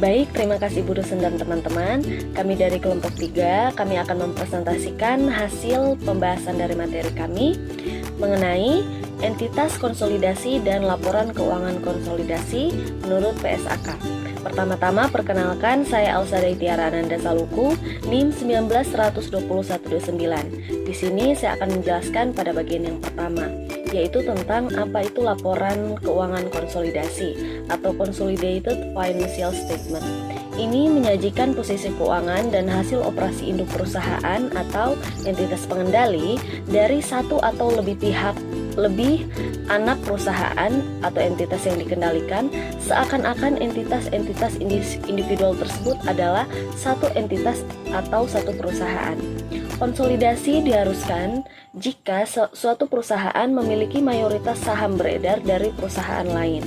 Baik, terima kasih Bu dosen dan teman-teman. Kami dari kelompok 3, kami akan mempresentasikan hasil pembahasan dari materi kami mengenai entitas konsolidasi dan laporan keuangan konsolidasi menurut PSAK. Pertama-tama perkenalkan, saya Alsadai Tiara Ananda Saluku, NIM 1912129. Di sini saya akan menjelaskan pada bagian yang pertama, yaitu tentang apa itu laporan keuangan konsolidasi atau Consolidated Financial Statement. Ini menyajikan posisi keuangan dan hasil operasi induk perusahaan atau entitas pengendali dari satu atau lebih anak perusahaan atau entitas yang dikendalikan, seakan-akan entitas-entitas individual tersebut adalah satu entitas atau satu perusahaan. Konsolidasi diharuskan jika suatu perusahaan memiliki mayoritas saham beredar dari perusahaan lain.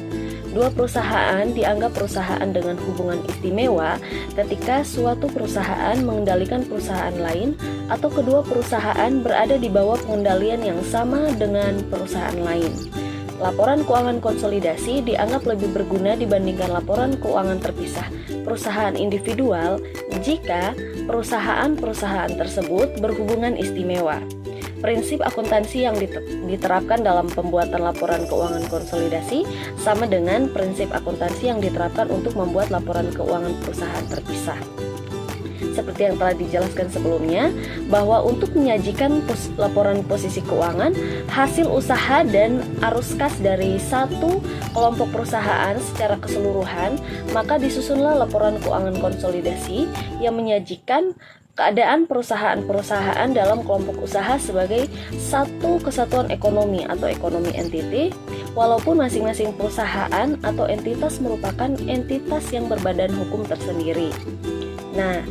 Dua perusahaan dianggap perusahaan dengan hubungan istimewa ketika suatu perusahaan mengendalikan perusahaan lain atau kedua perusahaan berada di bawah pengendalian yang sama dengan perusahaan lain. Laporan keuangan konsolidasi dianggap lebih berguna dibandingkan laporan keuangan terpisah perusahaan individual jika perusahaan-perusahaan tersebut berhubungan istimewa. Prinsip akuntansi yang diterapkan dalam pembuatan laporan keuangan konsolidasi sama dengan prinsip akuntansi yang diterapkan untuk membuat laporan keuangan perusahaan terpisah. Seperti yang telah dijelaskan sebelumnya, bahwa untuk menyajikan laporan posisi keuangan, hasil usaha dan arus kas dari satu kelompok perusahaan secara keseluruhan, maka disusunlah laporan keuangan konsolidasi yang menyajikan keadaan perusahaan-perusahaan dalam kelompok usaha sebagai satu kesatuan ekonomi atau ekonomi entity, walaupun masing-masing perusahaan atau entitas merupakan entitas yang berbadan hukum tersendiri. Nah,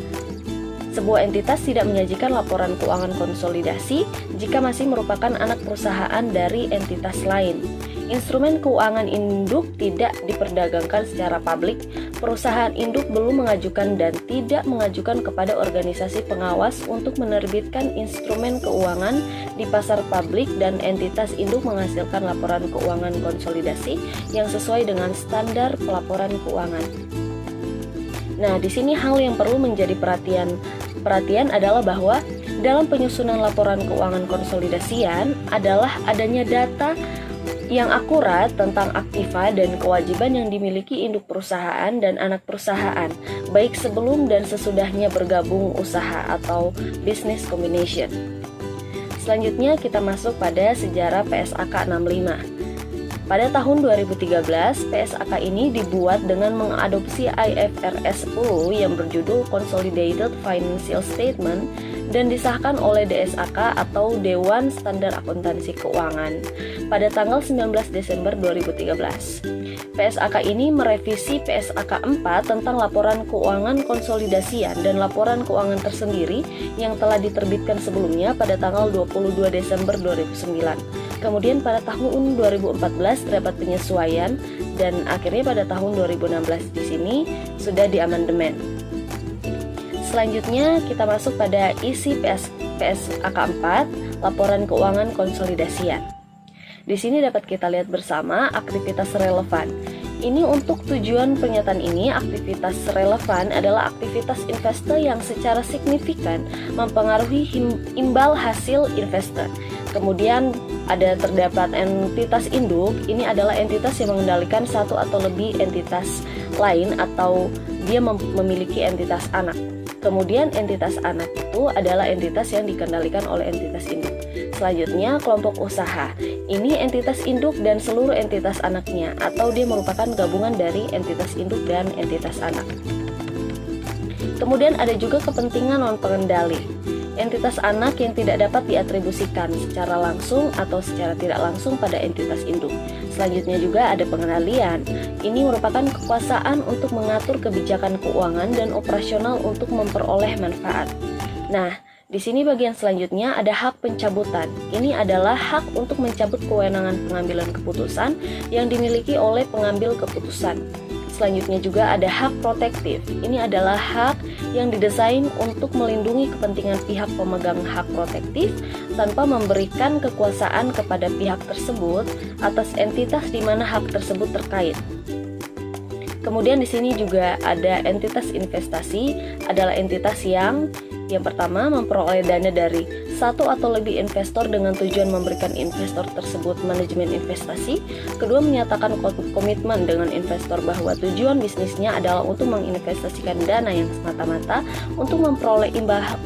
sebuah entitas tidak menyajikan laporan keuangan konsolidasi jika masih merupakan anak perusahaan dari entitas lain. Instrumen keuangan induk tidak diperdagangkan secara publik. Perusahaan induk belum mengajukan dan tidak mengajukan kepada organisasi pengawas untuk menerbitkan instrumen keuangan di pasar publik, dan entitas induk menghasilkan laporan keuangan konsolidasi yang sesuai dengan standar pelaporan keuangan. Nah, di sini hal yang perlu menjadi perhatian adalah bahwa dalam penyusunan laporan keuangan konsolidasian adalah adanya data yang akurat tentang aktiva dan kewajiban yang dimiliki induk perusahaan dan anak perusahaan, baik sebelum dan sesudahnya bergabung usaha atau business combination. Selanjutnya kita masuk pada sejarah PSAK 65. Pada tahun 2013, PSAK ini dibuat dengan mengadopsi IFRS 10 yang berjudul Consolidated Financial Statement dan disahkan oleh DSAK atau Dewan Standar Akuntansi Keuangan pada tanggal 19 Desember 2013. PSAK ini merevisi PSAK 4 tentang laporan keuangan konsolidasian dan laporan keuangan tersendiri yang telah diterbitkan sebelumnya pada tanggal 22 Desember 2009. Kemudian pada tahun 2014 terdapat penyesuaian dan akhirnya pada tahun 2016 di sini sudah diamandemen. Selanjutnya kita masuk pada isi PSAK 4, laporan keuangan konsolidasian. Di sini dapat kita lihat bersama aktivitas relevan. Ini untuk tujuan pernyataan ini, aktivitas relevan adalah aktivitas investor yang secara signifikan mempengaruhi imbal hasil investor. Kemudian terdapat entitas induk, ini adalah entitas yang mengendalikan satu atau lebih entitas lain atau dia memiliki entitas anak. Kemudian entitas anak itu adalah entitas yang dikendalikan oleh entitas induk. Selanjutnya kelompok usaha. Ini entitas induk dan seluruh entitas anaknya, atau dia merupakan gabungan dari entitas induk dan entitas anak. Kemudian ada juga kepentingan non-pengendali. Entitas anak yang tidak dapat diatribusikan secara langsung atau secara tidak langsung pada entitas induk. Selanjutnya juga ada pengendalian. Ini merupakan kekuasaan untuk mengatur kebijakan keuangan dan operasional untuk memperoleh manfaat. Nah, di sini bagian selanjutnya ada hak pencabutan. Ini adalah hak untuk mencabut kewenangan pengambilan keputusan yang dimiliki oleh pengambil keputusan. Selanjutnya juga ada hak protektif. Ini adalah hak yang didesain untuk melindungi kepentingan pihak pemegang hak protektif tanpa memberikan kekuasaan kepada pihak tersebut atas entitas di mana hak tersebut terkait. Kemudian di sini juga ada entitas investasi, adalah entitas yang pertama memperoleh dana dari satu atau lebih investor dengan tujuan memberikan investor tersebut manajemen investasi. Kedua, menyatakan komitmen dengan investor bahwa tujuan bisnisnya adalah untuk menginvestasikan dana yang semata-mata untuk memperoleh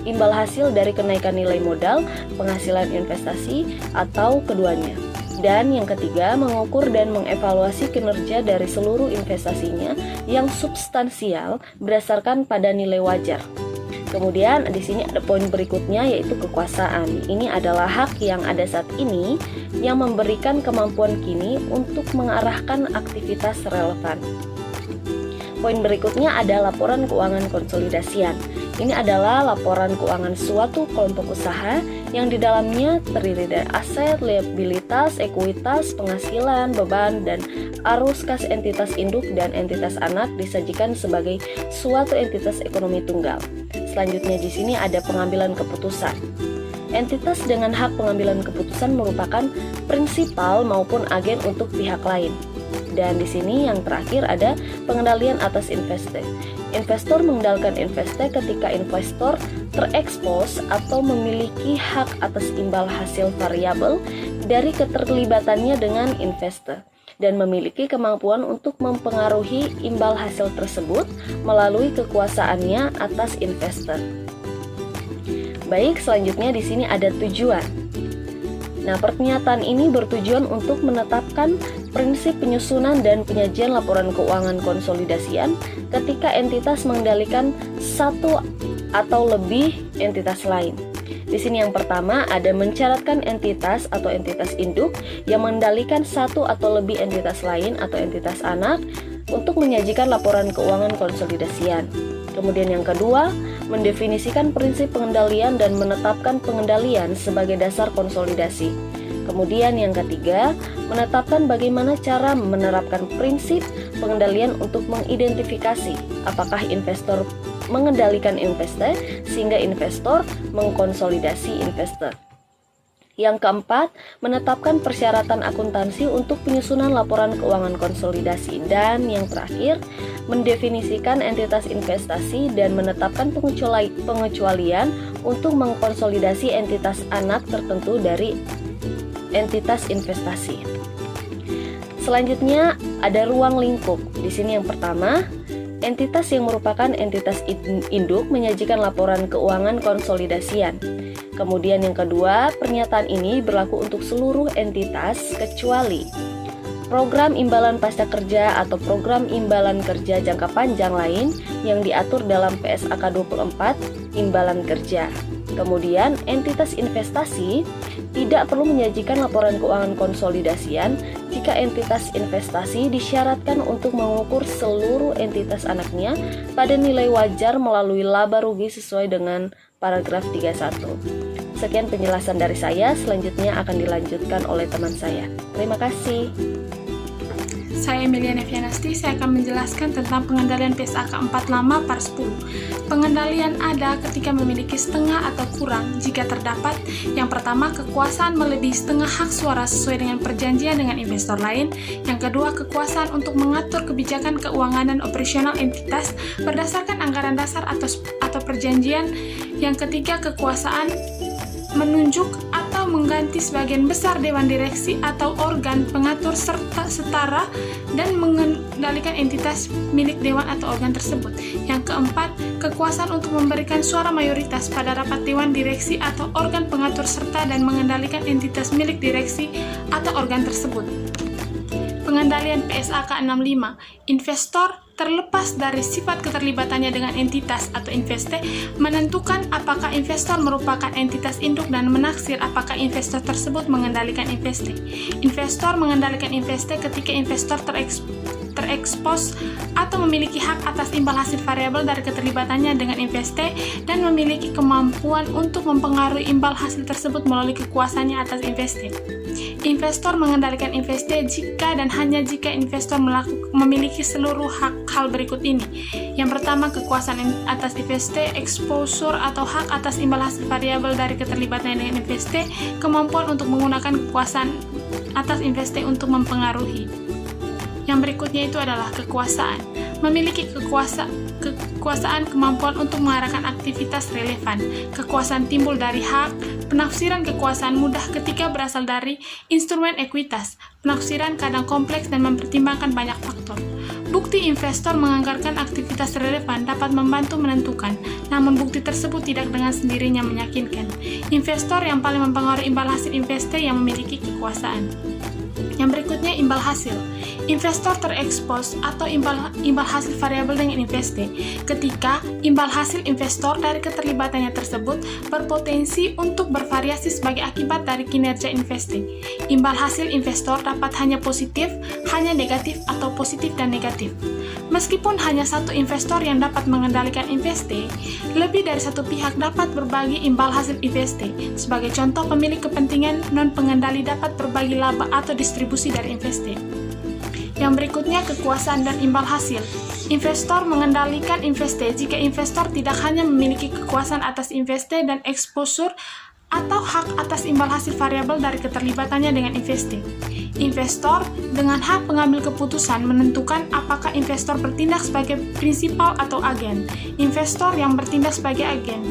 imbal hasil dari kenaikan nilai modal, penghasilan investasi, atau keduanya. Dan yang ketiga, mengukur dan mengevaluasi kinerja dari seluruh investasinya yang substansial berdasarkan pada nilai wajar. Kemudian di sini ada poin berikutnya, yaitu kekuasaan. Ini adalah hak yang ada saat ini yang memberikan kemampuan kini untuk mengarahkan aktivitas relevan. Poin berikutnya ada laporan keuangan konsolidasian. Ini adalah laporan keuangan suatu kelompok usaha yang di dalamnya terdiri dari aset, liabilitas, ekuitas, penghasilan, beban, dan arus kas entitas induk dan entitas anak disajikan sebagai suatu entitas ekonomi tunggal. Selanjutnya di sini ada pengambilan keputusan. Entitas dengan hak pengambilan keputusan merupakan prinsipal maupun agen untuk pihak lain. Dan di sini yang terakhir ada pengendalian atas investor. Investor mengendalikan investor ketika investor terekspos atau memiliki hak atas imbal hasil variabel dari keterlibatannya dengan investor dan memiliki kemampuan untuk mempengaruhi imbal hasil tersebut melalui kekuasaannya atas investor. Baik, selanjutnya di sini ada tujuan. Nah, pernyataan ini bertujuan untuk menetapkan prinsip penyusunan dan penyajian laporan keuangan konsolidasian ketika entitas mengendalikan satu atau lebih entitas lain. Di sini yang pertama ada mensyaratkan entitas atau entitas induk yang mengendalikan satu atau lebih entitas lain atau entitas anak untuk menyajikan laporan keuangan konsolidasian. Kemudian yang kedua, mendefinisikan prinsip pengendalian dan menetapkan pengendalian sebagai dasar konsolidasi. Kemudian yang ketiga, menetapkan bagaimana cara menerapkan prinsip pengendalian untuk mengidentifikasi apakah investor mengendalikan investor sehingga investor mengkonsolidasi investor. Yang keempat, menetapkan persyaratan akuntansi untuk penyusunan laporan keuangan konsolidasi. Dan yang terakhir, mendefinisikan entitas investasi dan menetapkan pengecualian untuk mengkonsolidasi entitas anak tertentu dari entitas investasi. Selanjutnya ada ruang lingkup. Di sini yang pertama, entitas yang merupakan entitas induk menyajikan laporan keuangan konsolidasian. Kemudian yang kedua, pernyataan ini berlaku untuk seluruh entitas kecuali program imbalan pasca kerja atau program imbalan kerja jangka panjang lain yang diatur dalam PSAK 24 imbalan kerja. Kemudian entitas investasi tidak perlu menyajikan laporan keuangan konsolidasian jika entitas investasi disyaratkan untuk mengukur seluruh entitas anaknya pada nilai wajar melalui laba rugi sesuai dengan paragraf 31. Sekian penjelasan dari saya, selanjutnya akan dilanjutkan oleh teman saya. Terima kasih. Saya Emilia Nevianasti, saya akan menjelaskan tentang pengendalian PSAK 4 lama par 10. Pengendalian ada ketika memiliki setengah atau kurang jika terdapat yang pertama, kekuasaan melebihi setengah hak suara sesuai dengan perjanjian dengan investor lain. Yang kedua, kekuasaan untuk mengatur kebijakan keuangan dan operasional entitas berdasarkan anggaran dasar atau perjanjian. Yang ketiga, kekuasaan menunjuk atau mengganti sebagian besar dewan direksi atau organ pengatur serta setara dan mengendalikan entitas milik dewan atau organ tersebut. Yang keempat, kekuasaan untuk memberikan suara mayoritas pada rapat dewan direksi atau organ pengatur serta dan mengendalikan entitas milik direksi atau organ tersebut. Pengendalian PSAK 65, investor terlepas dari sifat keterlibatannya dengan entitas atau investe, menentukan apakah investor merupakan entitas induk dan menaksir apakah investor tersebut mengendalikan investe. Investor mengendalikan investe ketika investor terekspos atau memiliki hak atas imbal hasil variabel dari keterlibatannya dengan investe dan memiliki kemampuan untuk mempengaruhi imbal hasil tersebut melalui kekuasaannya atas investe. Investor mengendalikan investe jika dan hanya jika investor memiliki seluruh hal berikut ini. Yang pertama, kekuasaan atas investe, exposure atau hak atas imbal hasil variabel dari keterlibatannya dengan investe, kemampuan untuk menggunakan kekuasaan atas investe untuk mempengaruhi. Yang berikutnya itu adalah kekuasaan. memiliki kekuasaan kemampuan untuk mengarahkan aktivitas relevan. Kekuasaan timbul dari hak, penafsiran kekuasaan mudah ketika berasal dari instrumen ekuitas. Penafsiran kadang kompleks dan mempertimbangkan banyak faktor. Bukti investor menganggarkan aktivitas relevan dapat membantu menentukan, namun bukti tersebut tidak dengan sendirinya meyakinkan. Investor yang paling mempengaruhi imbal hasil investasi yang memiliki kekuasaan. Yang berikutnya, imbal hasil. Investor terekspos atau imbal hasil variabel dengan investasi ketika imbal hasil investor dari keterlibatannya tersebut berpotensi untuk bervariasi sebagai akibat dari kinerja investasi. Imbal hasil investor dapat hanya positif, hanya negatif, atau positif dan negatif. Meskipun hanya satu investor yang dapat mengendalikan investasi, lebih dari satu pihak dapat berbagi imbal hasil investasi. Sebagai contoh, pemilik kepentingan non-pengendali dapat berbagi laba atau distribusi dari investasi. Yang berikutnya, kekuasaan dan imbal hasil. Investor mengendalikan investasi jika investor tidak hanya memiliki kekuasaan atas investasi dan exposure atau hak atas imbal hasil variabel dari keterlibatannya dengan investasi. Investor dengan hak pengambil keputusan menentukan apakah investor bertindak sebagai prinsipal atau agen. Investor yang bertindak sebagai agen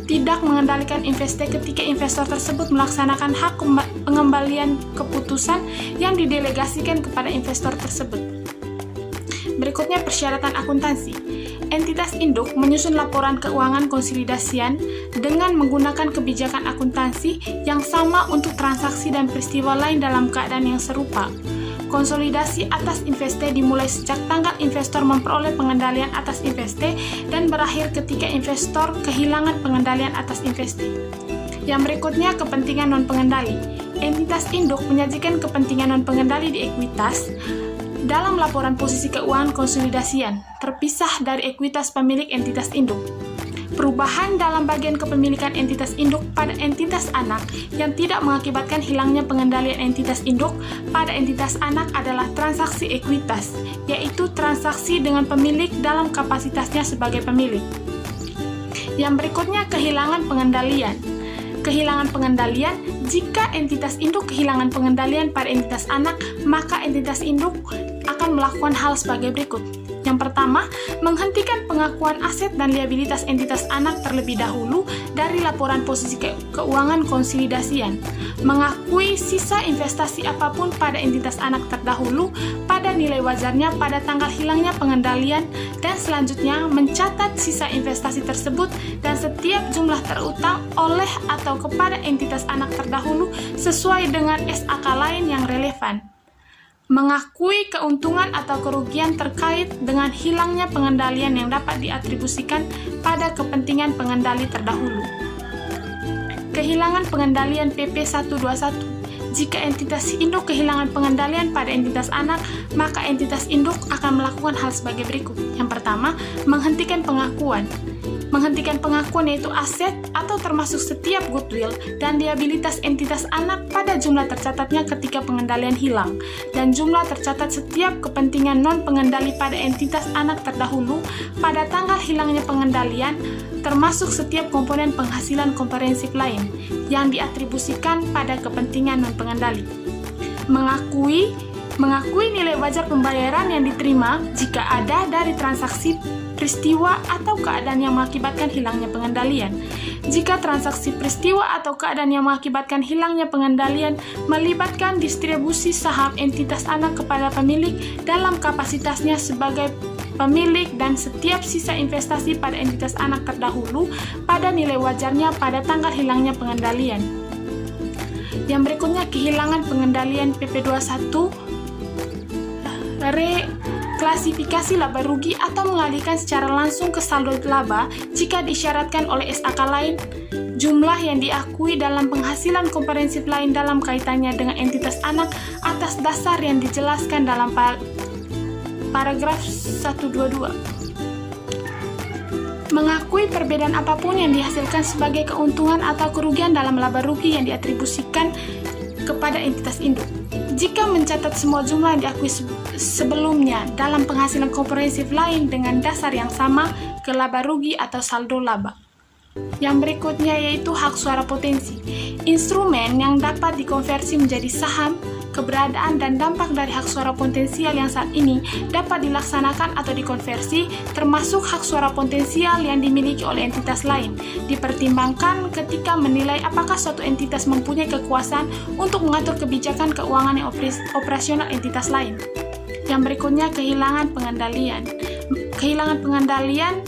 tidak mengendalikan investasi ketika investor tersebut melaksanakan hak pengembalian keputusan yang didelegasikan kepada investor tersebut. Berikutnya, persyaratan akuntansi. Entitas induk menyusun laporan keuangan konsolidasian dengan menggunakan kebijakan akuntansi yang sama untuk transaksi dan peristiwa lain dalam keadaan yang serupa. Konsolidasi atas investasi dimulai sejak tanggal investor memperoleh pengendalian atas investasi dan berakhir ketika investor kehilangan pengendalian atas investasi. Yang berikutnya, kepentingan non-pengendali. Entitas induk menyajikan kepentingan non-pengendali di ekuitas dalam laporan posisi keuangan konsolidasian, terpisah dari ekuitas pemilik entitas induk. Perubahan dalam bagian kepemilikan entitas induk pada entitas anak yang tidak mengakibatkan hilangnya pengendalian entitas induk pada entitas anak adalah transaksi ekuitas, yaitu transaksi dengan pemilik dalam kapasitasnya sebagai pemilik. Yang berikutnya, kehilangan pengendalian. Kehilangan pengendalian, jika entitas induk kehilangan pengendalian pada entitas anak, maka entitas induk akan melakukan hal sebagai berikut. Yang pertama, menghentikan pengakuan aset dan liabilitas entitas anak terlebih dahulu dari laporan posisi keuangan konsolidasian, mengakui sisa investasi apapun pada entitas anak terdahulu pada nilai wajarnya pada tanggal hilangnya pengendalian, dan selanjutnya mencatat sisa investasi tersebut dan setiap jumlah terutang oleh atau kepada entitas anak terdahulu sesuai dengan SAK lain yang relevan. Mengakui keuntungan atau kerugian terkait dengan hilangnya pengendalian yang dapat diatribusikan pada kepentingan pengendali terdahulu. Kehilangan pengendalian PP 121. Jika entitas induk kehilangan pengendalian pada entitas anak, maka entitas induk akan melakukan hal sebagai berikut. Yang pertama, menghentikan pengakuan. Menghentikan pengakuan yaitu aset atau termasuk setiap goodwill dan liabilitas entitas anak pada jumlah tercatatnya ketika pengendalian hilang, dan jumlah tercatat setiap kepentingan non-pengendali pada entitas anak terdahulu pada tanggal hilangnya pengendalian, termasuk setiap komponen penghasilan komprehensif lain yang diatribusikan pada kepentingan non-pengendali. Mengakui nilai wajar pembayaran yang diterima jika ada dari transaksi, peristiwa, atau keadaan yang mengakibatkan hilangnya pengendalian. Jika transaksi, peristiwa, atau keadaan yang mengakibatkan hilangnya pengendalian melibatkan distribusi saham entitas anak kepada pemilik dalam kapasitasnya sebagai pemilik dan setiap sisa investasi pada entitas anak terdahulu pada nilai wajarnya pada tanggal hilangnya pengendalian. Yang berikutnya, kehilangan pengendalian PP21, klasifikasi laba rugi atau mengalihkan secara langsung ke saldo laba jika disyaratkan oleh SAK lain jumlah yang diakui dalam penghasilan komprehensif lain dalam kaitannya dengan entitas anak atas dasar yang dijelaskan dalam paragraf 122. Mengakui perbedaan apapun yang dihasilkan sebagai keuntungan atau kerugian dalam laba rugi yang diatribusikan kepada entitas induk. Jika mencatat semua jumlah yang diakui sebelumnya dalam penghasilan komprehensif lain dengan dasar yang sama ke laba rugi atau saldo laba. Yang berikutnya yaitu hak suara potensi. Instrumen yang dapat dikonversi menjadi saham keberadaan dan dampak dari hak suara potensial yang saat ini dapat dilaksanakan atau dikonversi, termasuk hak suara potensial yang dimiliki oleh entitas lain, dipertimbangkan ketika menilai apakah suatu entitas mempunyai kekuasaan untuk mengatur kebijakan keuangan yang operasional entitas lain. Yang berikutnya, kehilangan pengendalian. Kehilangan pengendalian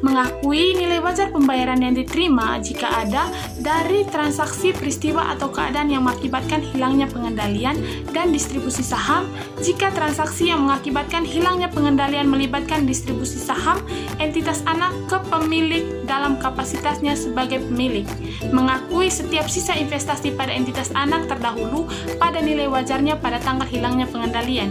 mengakui nilai wajar pembayaran yang diterima jika ada dari transaksi, peristiwa, atau keadaan yang mengakibatkan hilangnya pengendalian dan distribusi saham. Jika transaksi yang mengakibatkan hilangnya pengendalian melibatkan distribusi saham entitas anak ke pemilik dalam kapasitasnya sebagai pemilik. Mengakui setiap sisa investasi pada entitas anak terdahulu pada nilai wajarnya pada tanggal hilangnya pengendalian.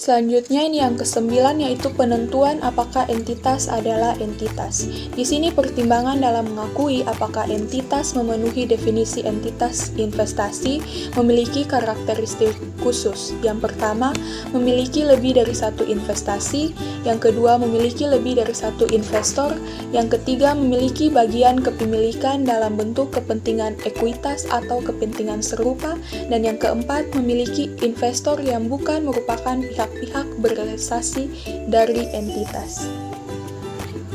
Selanjutnya ini yang ke-9, yaitu penentuan apakah entitas adalah entitas. Di sini pertimbangan dalam mengakui apakah entitas memenuhi definisi entitas investasi memiliki karakteristik khusus. Yang pertama, memiliki lebih dari satu investasi. Yang kedua, memiliki lebih dari satu investor. Yang ketiga, memiliki bagian kepemilikan dalam bentuk kepentingan ekuitas atau kepentingan serupa. Dan yang keempat, memiliki investor yang bukan merupakan pihak berrealisasi dari entitas.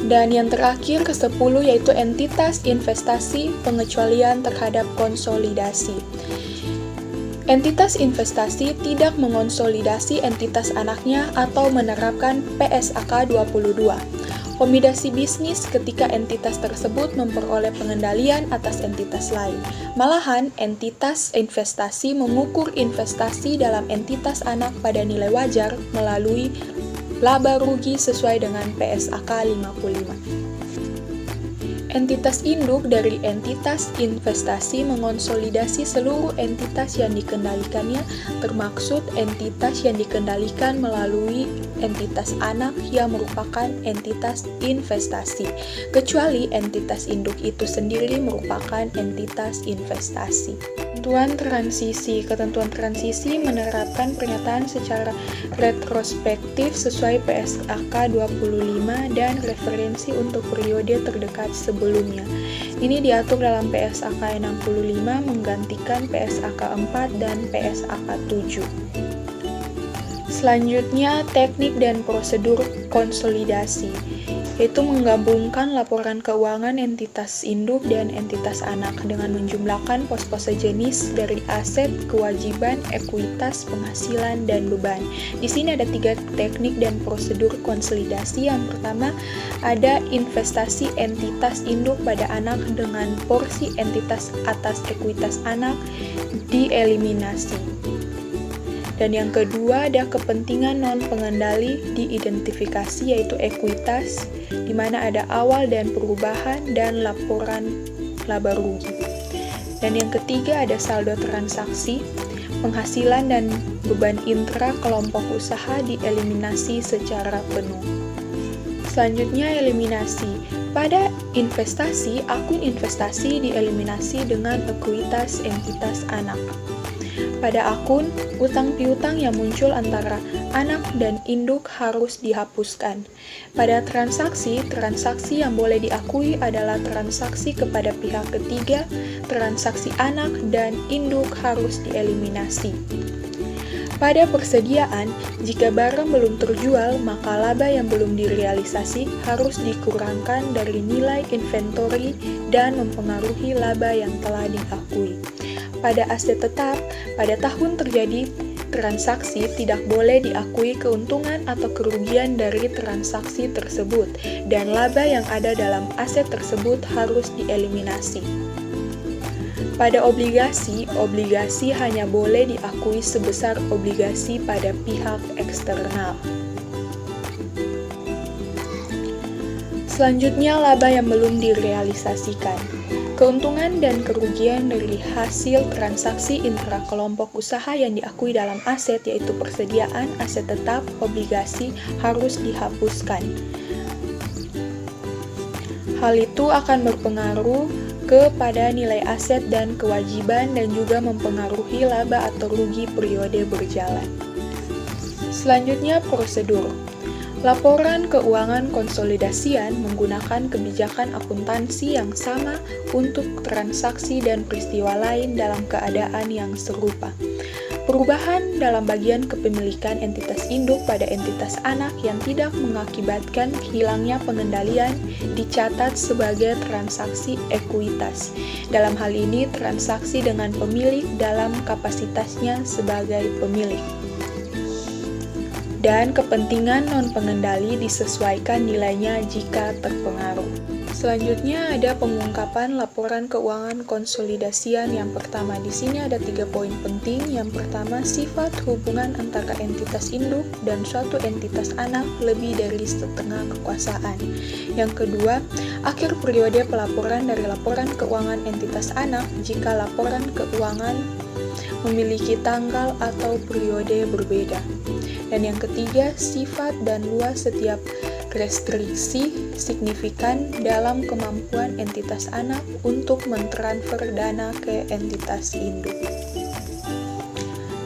Dan yang terakhir ke-10 yaitu entitas investasi pengecualian terhadap konsolidasi. Entitas investasi tidak mengonsolidasi entitas anaknya atau menerapkan PSAK 22. Kombinasi bisnis ketika entitas tersebut memperoleh pengendalian atas entitas lain. Malahan, entitas investasi mengukur investasi dalam entitas anak pada nilai wajar melalui laba rugi sesuai dengan PSAK 55. Entitas induk dari entitas investasi mengonsolidasi seluruh entitas yang dikendalikannya, termaksud entitas yang dikendalikan melalui entitas anak yang merupakan entitas investasi, kecuali entitas induk itu sendiri merupakan entitas investasi. Ketentuan transisi menerapkan pernyataan secara retrospektif sesuai PSAK 25 dan referensi untuk periode terdekat sebelumnya. Ini diatur dalam PSAK 65 menggantikan PSAK 4 dan PSAK 7. Selanjutnya, teknik dan prosedur konsolidasi, yaitu menggabungkan laporan keuangan entitas induk dan entitas anak dengan menjumlahkan pos-pos sejenis dari aset, kewajiban, ekuitas, penghasilan, dan beban. Di sini ada 3 teknik dan prosedur konsolidasi. Yang pertama, ada investasi entitas induk pada anak dengan porsi entitas atas ekuitas anak dieliminasi. Dan yang kedua ada kepentingan non-pengendali diidentifikasi, yaitu ekuitas, di mana ada awal dan perubahan dan laporan laba rugi. Dan yang ketiga ada saldo transaksi, penghasilan dan beban intra kelompok usaha dieliminasi secara penuh. Selanjutnya eliminasi. Pada investasi, akun investasi dieliminasi dengan ekuitas entitas anak. Pada akun, utang piutang yang muncul antara anak dan induk harus dihapuskan. Pada transaksi yang boleh diakui adalah transaksi kepada pihak ketiga, transaksi anak dan induk harus dieliminasi. Pada persediaan, jika barang belum terjual, maka laba yang belum direalisasi harus dikurangkan dari nilai inventory dan mempengaruhi laba yang telah diakui. Pada aset tetap, pada tahun terjadi transaksi tidak boleh diakui keuntungan atau kerugian dari transaksi tersebut, dan laba yang ada dalam aset tersebut harus dieliminasi. Pada obligasi hanya boleh diakui sebesar obligasi pada pihak eksternal. Selanjutnya, laba yang belum direalisasikan. Keuntungan dan kerugian dari hasil transaksi intrakelompok usaha yang diakui dalam aset, yaitu persediaan, aset tetap, obligasi, harus dihapuskan. Hal itu akan berpengaruh kepada nilai aset dan kewajiban dan juga mempengaruhi laba atau rugi periode berjalan. Selanjutnya, prosedur. Laporan keuangan konsolidasian menggunakan kebijakan akuntansi yang sama untuk transaksi dan peristiwa lain dalam keadaan yang serupa. Perubahan dalam bagian kepemilikan entitas induk pada entitas anak yang tidak mengakibatkan hilangnya pengendalian dicatat sebagai transaksi ekuitas. Dalam hal ini, transaksi dengan pemilik dalam kapasitasnya sebagai pemilik. Dan kepentingan non-pengendali disesuaikan nilainya jika terpengaruh. Selanjutnya ada pengungkapan laporan keuangan konsolidasian yang pertama. Di sini ada 3 poin penting. Yang pertama, sifat hubungan antara entitas induk dan suatu entitas anak lebih dari setengah kekuasaan. Yang kedua, akhir periode pelaporan dari laporan keuangan entitas anak jika laporan keuangan memiliki tanggal atau periode berbeda. Dan yang ketiga, sifat dan luas setiap restriksi signifikan dalam kemampuan entitas anak untuk mentransfer dana ke entitas induk.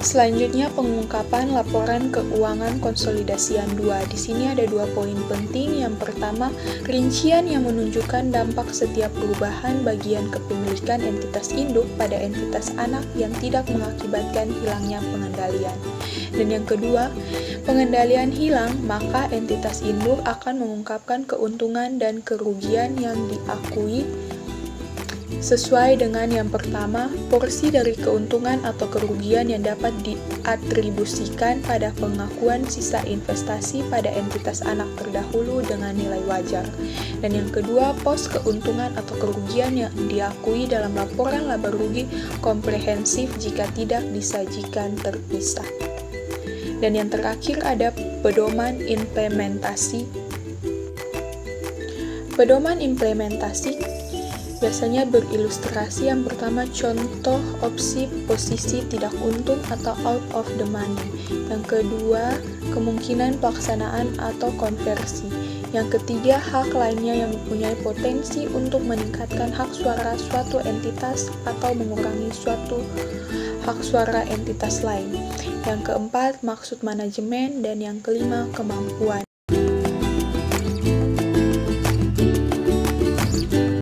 Selanjutnya, pengungkapan laporan keuangan konsolidasian 2. Di sini ada 2 poin penting. Yang pertama, rincian yang menunjukkan dampak setiap perubahan bagian kepemilikan entitas induk pada entitas anak yang tidak mengakibatkan hilangnya pengendalian. Dan yang kedua, pengendalian hilang, maka entitas induk akan mengungkapkan keuntungan dan kerugian yang diakui sesuai dengan yang pertama, porsi dari keuntungan atau kerugian yang dapat diatribusikan pada pengakuan sisa investasi pada entitas anak terdahulu dengan nilai wajar. Dan yang kedua, pos keuntungan atau kerugian yang diakui dalam laporan laba rugi komprehensif jika tidak disajikan terpisah. Dan yang terakhir ada pedoman implementasi. Pedoman implementasi biasanya berilustrasi yang pertama contoh opsi posisi tidak untung atau out of the money. Yang kedua, kemungkinan pelaksanaan atau konversi. Yang ketiga, hak lainnya yang mempunyai potensi untuk meningkatkan hak suara suatu entitas atau mengurangi suatu hak suara entitas lain. Yang keempat, maksud manajemen, dan yang kelima, kemampuan.